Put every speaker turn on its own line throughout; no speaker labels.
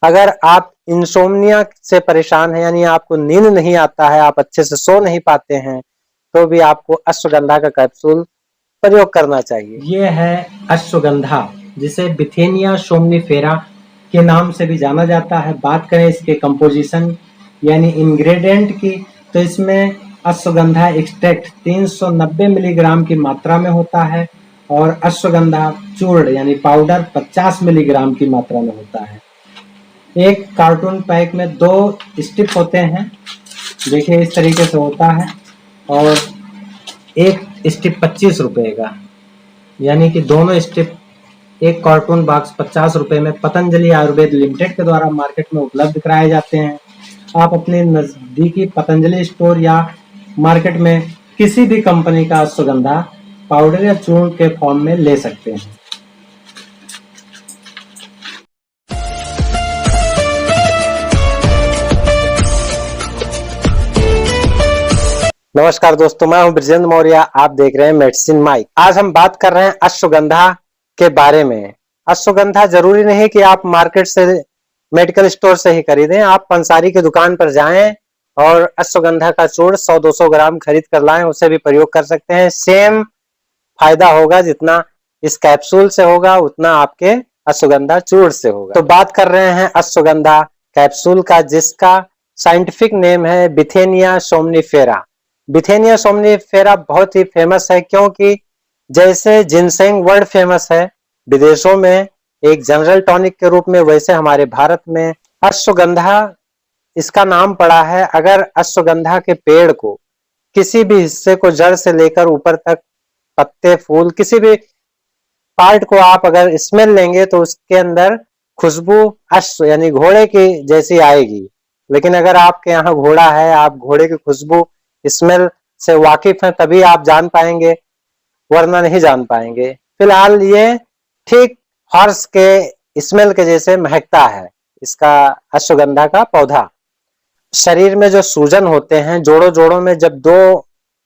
अगर आप इंसोम्निया से परेशान हैं, यानी आपको नींद नहीं आता है, आप अच्छे से सो नहीं पाते हैं, तो भी आपको अश्वगंधा का कैप्सूल प्रयोग करना चाहिए।
ये है अश्वगंधा, जिसे बिथेनिया सोमनिफेरा के नाम से भी जाना जाता है। बात करें इसके कंपोजिशन यानी इंग्रेडिएंट की, तो इसमें अश्वगंधा एक्सट्रैक्ट 390 मिलीग्राम की मात्रा में होता है और अश्वगंधा चूर्ण यानी पाउडर 50 मिलीग्राम की मात्रा में होता है। एक कार्टून पैक में 2 स्ट्रिप होते हैं, देखिए इस तरीके से होता है, और एक स्ट्रिप 25 रुपए का, यानी कि दोनों स्ट्रिप एक कार्टून बॉक्स 50 रुपए में पतंजलि आयुर्वेद लिमिटेड के द्वारा मार्केट में उपलब्ध कराए जाते हैं। आप अपने नजदीकी पतंजलि स्टोर या मार्केट में किसी भी कंपनी का अश्वगंधा पाउडर या चूर्ण के फॉर्म में ले सकते हैं।
नमस्कार दोस्तों, मैं हूं ब्रजेंद्र मौर्य। आप देख रहे हैं मेडिसिन माइक। आज हम बात कर रहे हैं अश्वगंधा के बारे में। अश्वगंधा जरूरी नहीं कि आप मार्केट से, मेडिकल स्टोर से ही खरीदें। आप पंसारी की दुकान पर जाएं और अश्वगंधा का चूर्ण 100-200 ग्राम खरीद कर लाएं, उसे भी प्रयोग कर सकते हैं। सेम फायदा होगा जितना इस कैप्सूल से होगा, उतना आपके अश्वगंधा चूर्ण से होगा। तो बात कर रहे हैं अश्वगंधा कैप्सूल का, जिसका साइंटिफिक नेम है बिथेनिया सोमनिफेरा। बिथेनिया सोमनिफेरा बहुत ही फेमस है, क्योंकि जैसे जिनसेंग वर्ल्ड फेमस है विदेशों में एक जनरल टॉनिक के रूप में, वैसे हमारे भारत में अश्वगंधा इसका नाम पड़ा है। अगर अश्वगंधा के पेड़ को किसी भी हिस्से को, जड़ से लेकर ऊपर तक, पत्ते, फूल, किसी भी पार्ट को आप अगर स्मेल लेंगे तो उसके अंदर खुशबू अश्व यानी घोड़े की जैसी आएगी। लेकिन अगर आपके यहाँ घोड़ा है, आप घोड़े की खुशबू स्मेल से वाकिफ हैं, तभी आप जान पाएंगे, वरना नहीं जान पाएंगे। फिलहाल ये ठीक हॉर्स के स्मेल के जैसे महकता है इसका अश्वगंधा का पौधा। शरीर में जो सूजन होते हैं, जोड़ों जोड़ों में जब 2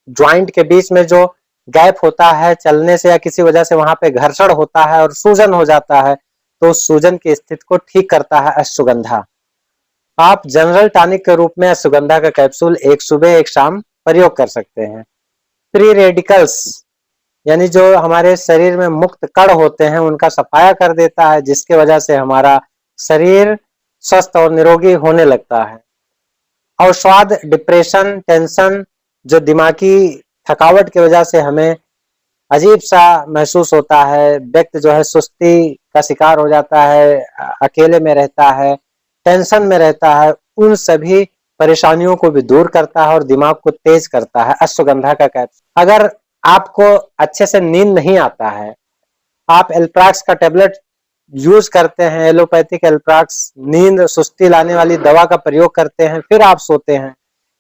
ज्वाइंट के बीच में जो गैप होता है, चलने से या किसी वजह से वहां पे घर्षण होता है और सूजन हो जाता है, तो उस सूजन की स्थिति को ठीक करता है अश्वगंधा। आप जनरल टॉनिक के रूप में अश्वगंधा का कैप्सूल एक सुबह एक शाम प्रयोग कर सकते हैं। फ्री रेडिकल्स यानी जो हमारे शरीर में मुक्त कण होते हैं, उनका सफाया कर देता है, जिसके वजह से हमारा शरीर स्वस्थ और निरोगी होने लगता है। अवसाद, डिप्रेशन, टेंशन, जो दिमागी थकावट की वजह से हमें अजीब सा महसूस होता है, व्यक्ति जो है सुस्ती का शिकार हो जाता है, अकेले में रहता है, टेंशन में रहता है, उन सभी परेशानियों को भी दूर करता है और दिमाग को तेज करता है अश्वगंधा का कैप्सूल। अगर आपको अच्छे से नींद नहीं आता है, आप एल्प्राक्स का टेबलेट यूज करते हैं, एलोपैथिक एल्प्राक्स, नींद सुस्ती लाने वाली दवा का प्रयोग करते हैं, फिर आप सोते हैं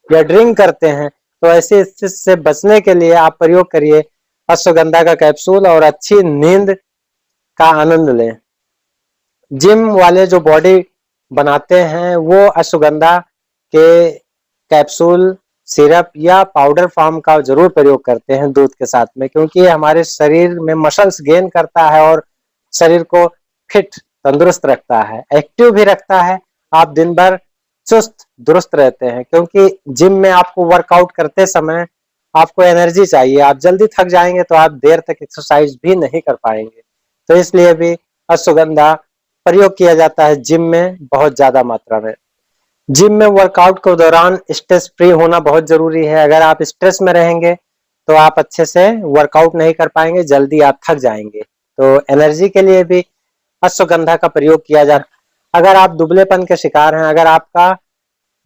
या ड्रिंक करते हैं, तो ऐसी स्थिति से बचने के लिए आप प्रयोग करिए अश्वगंधा का कैप्सूल और अच्छी नींद का आनंद लें। जिम वाले जो बॉडी बनाते हैं, वो अश्वगंधा के कैप्सूल, सिरप या पाउडर फॉर्म का जरूर प्रयोग करते हैं दूध के साथ में, क्योंकि ये हमारे शरीर में मसल्स गेन करता है और शरीर को फिट, तंदुरुस्त रखता है, एक्टिव भी रखता है। आप दिन भर चुस्त दुरुस्त रहते हैं, क्योंकि जिम में आपको वर्कआउट करते समय आपको एनर्जी चाहिए। आप जल्दी थक जाएंगे तो आप देर तक एक्सरसाइज भी नहीं कर पाएंगे। तो इसलिए भी अश्वगंधा प्रयोग किया जाता है जिम में बहुत ज्यादा मात्रा में। जिम में वर्कआउट के दौरान स्ट्रेस फ्री होना बहुत जरूरी है। अगर आप स्ट्रेस में रहेंगे तो आप अच्छे से वर्कआउट नहीं कर पाएंगे, जल्दी आप थक जाएंगे। तो एनर्जी के लिए भी अश्वगंधा का प्रयोग किया जाता है। अगर आप दुबलेपन के शिकार हैं, अगर आपका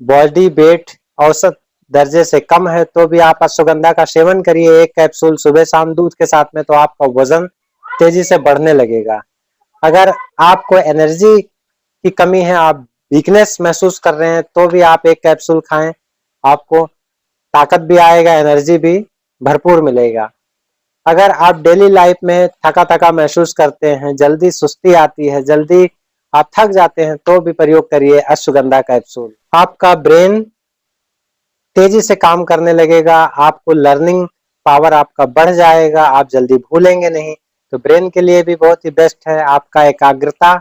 बॉडी वेट औसत दर्जे से कम है, तो भी आप अश्वगंधा का सेवन करिए, एक कैप्सूल सुबह शाम दूध के साथ में, तो आपका वजन तेजी से बढ़ने लगेगा। अगर आपको एनर्जी की कमी है, आप वीकनेस महसूस कर रहे हैं, तो भी आप एक कैप्सूल खाएं, आपको ताकत भी आएगा, एनर्जी भी भरपूर मिलेगा। अगर आप डेली लाइफ में थका थका महसूस करते हैं, जल्दी सुस्ती आती है, जल्दी आप थक जाते हैं, तो भी प्रयोग करिए अश्वगंधा कैप्सूल। आपका ब्रेन तेजी से काम करने लगेगा, आपको लर्निंग पावर आपका बढ़ जाएगा, आप जल्दी भूलेंगे नहीं। तो ब्रेन के लिए भी बहुत ही बेस्ट है। आपका एकाग्रता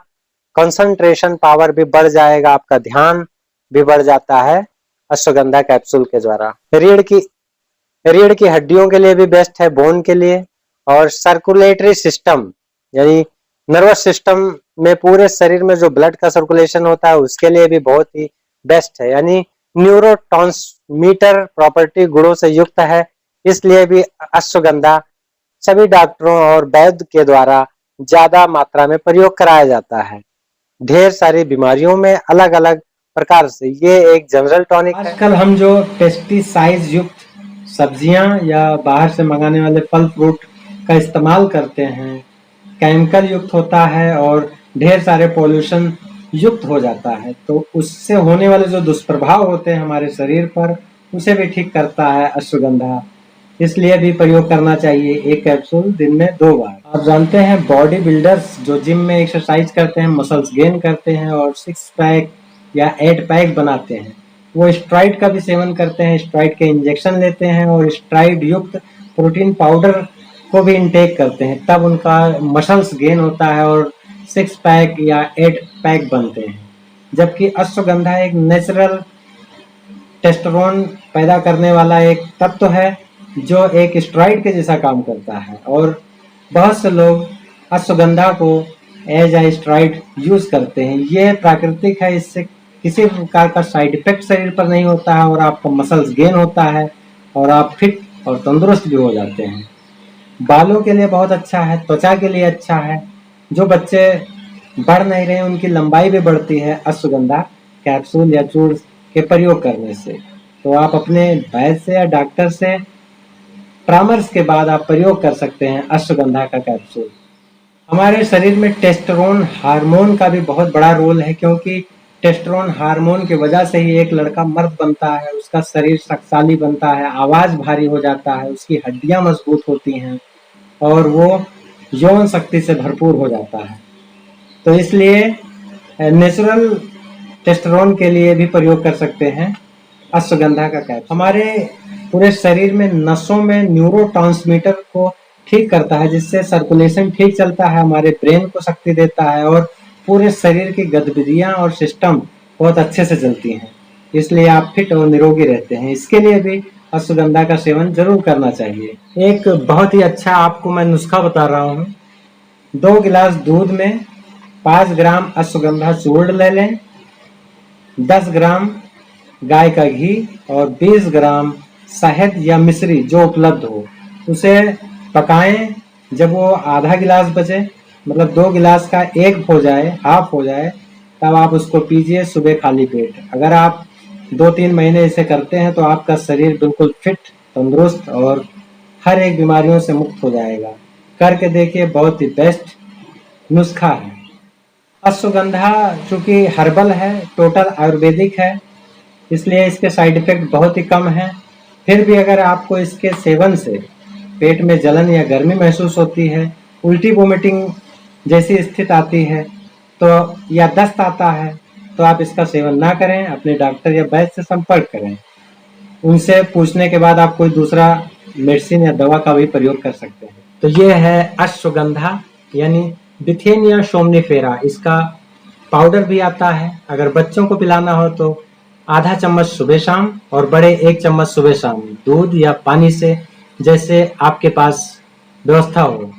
कंसंट्रेशन पावर भी बढ़ जाएगा, आपका ध्यान भी बढ़ जाता है अश्वगंधा कैप्सूल के द्वारा। रीढ़ की हड्डियों के लिए भी बेस्ट है, बोन के लिए, और सर्कुलेटरी सिस्टम यानी नर्वस सिस्टम में पूरे शरीर में जो ब्लड का सर्कुलेशन होता है उसके लिए भी बहुत ही बेस्ट है, यानी न्यूरोट्रांसमीटर प्रॉपर्टी गुणों से युक्त है। इसलिए भी अश्वगंधा सभी डॉक्टरों और वैद्य के द्वारा ज्यादा मात्रा में प्रयोग कराया जाता है ढेर सारी बीमारियों में अलग अलग प्रकार से। ये एक जनरल टॉनिक है।
आजकल हम जो पेस्टिसाइड युक्त सब्जियां या बाहर से मंगाने वाले फल फ्रूट का इस्तेमाल करते हैं, केमिकल युक्त होता है और ढेर सारे पॉल्यूशन युक्त हो जाता है, तो उससे होने वाले जो दुष्प्रभाव होते हैं हमारे शरीर पर, उसे भी ठीक करता है अश्वगंधा। इसलिए भी प्रयोग करना चाहिए, एक कैप्सूल दिन में 2 बार। आप जानते हैं बॉडी बिल्डर्स जो जिम में एक्सरसाइज करते हैं, मसल्स गेन करते हैं और 6 पैक या 8 पैक बनाते हैं, वो स्ट्राइड का भी सेवन करते हैं, स्ट्राइड के इंजेक्शन लेते हैं और स्ट्राइड युक्त प्रोटीन पाउडर को भी इनटेक करते हैं, तब उनका मसल्स गेन होता है और 6 पैक या 8 पैक बनते हैं। जबकि अश्वगंधा एक नेचुरल टेस्टोस्टेरोन पैदा करने वाला एक तत्व है जो एक स्टेरॉइड के जैसा काम करता है, और बहुत से लोग अश्वगंधा को एज ए स्टेरॉइड यूज करते हैं। ये प्राकृतिक है, इससे किसी प्रकार का साइड इफेक्ट शरीर पर नहीं होता है और आपका मसल्स गेन होता है और आप फिट और तंदुरुस्त भी हो जाते हैं। बालों के लिए बहुत अच्छा है, त्वचा के लिए अच्छा है। जो बच्चे बढ़ नहीं रहे उनकी लंबाई भी बढ़ती है अश्वगंधा कैप्सूल या चूर्ण के प्रयोग करने से। तो आप अपने वैद्य से या डॉक्टर से परामर्श के बाद आप प्रयोग कर सकते हैं अश्वगंधा का कैप्सूल। हमारे शरीर में टेस्टोस्टेरोन हार्मोन का भी बहुत बड़ा रोल है, क्योंकि टेस्टोस्टेरोन हार्मोन की वजह से ही एक लड़का मर्द बनता है, उसका शरीर शक्तिशाली बनता है, आवाज भारी हो जाता है, उसकी हड्डियां मजबूत होती हैं और वो यौन शक्ति से भरपूर हो जाता है। तो इसलिए नेचुरल टेस्टोस्टेरोन के लिए भी प्रयोग कर सकते हैं अश्वगंधा का कैप्सूल। हमारे पूरे शरीर में नसों में न्यूरोट्रांसमीटर को ठीक करता है, जिससे सर्कुलेशन ठीक चलता है, हमारे ब्रेन को शक्ति देता है और पूरे शरीर की गतिविधियां और सिस्टम बहुत अच्छे से चलती हैं। इसलिए आप फिट और निरोगी रहते हैं। इसके लिए भी अश्वगंधा का सेवन जरूर करना चाहिए। एक बहुत ही अच्छा आपको मैं नुस्खा बता रहा हूँ। 2 गिलास दूध में 5 ग्राम अश्वगंधा चूर्ण ले लें, 10 ग्राम गाय का घी और 20 ग्राम शहद या मिश्री जो उपलब्ध हो, उसे पकाएं। जब वो आधा गिलास बचे, मतलब 2 गिलास का 1 हो जाए, हाफ हो जाए, तब आप उसको पीजिए सुबह खाली पेट। अगर आप 2-3 महीने इसे करते हैं तो आपका शरीर बिल्कुल फिट, तंदुरुस्त और हर एक बीमारियों से मुक्त हो जाएगा। करके देखिए, बहुत ही बेस्ट नुस्खा है। अश्वगंधा चूंकि हर्बल है, टोटल आयुर्वेदिक है, इसलिए इसके साइड इफेक्ट बहुत ही कम है। फिर भी अगर आपको इसके सेवन से पेट में जलन या गर्मी महसूस होती है, उल्टी वोमिटिंग जैसी स्थिति आती है, तो या दस्त आता है, तो आप इसका सेवन ना करें, अपने डॉक्टर या वैद्य से संपर्क करें। उनसे पूछने के बाद आप कोई दूसरा मेडिसिन या दवा का भी प्रयोग कर सकते हैं। तो ये है अश्वगंधा यानी बिथेनिया सोमनिफेरा। इसका पाउडर भी आता है। अगर बच्चों को पिलाना हो तो आधा चम्मच सुबह शाम और बड़े 1 चम्मच सुबह शाम, दूध या पानी से, जैसे आपके पास व्यवस्था हो।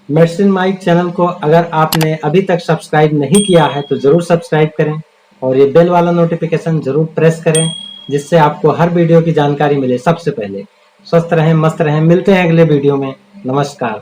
मेडिसिन माइक चैनल को अगर आपने अभी तक सब्सक्राइब नहीं किया है तो जरूर सब्सक्राइब करें और ये बेल वाला नोटिफिकेशन जरूर प्रेस करें, जिससे आपको हर वीडियो की जानकारी मिले सबसे पहले। स्वस्थ रहें, मस्त रहें। मिलते हैं अगले वीडियो में। नमस्कार।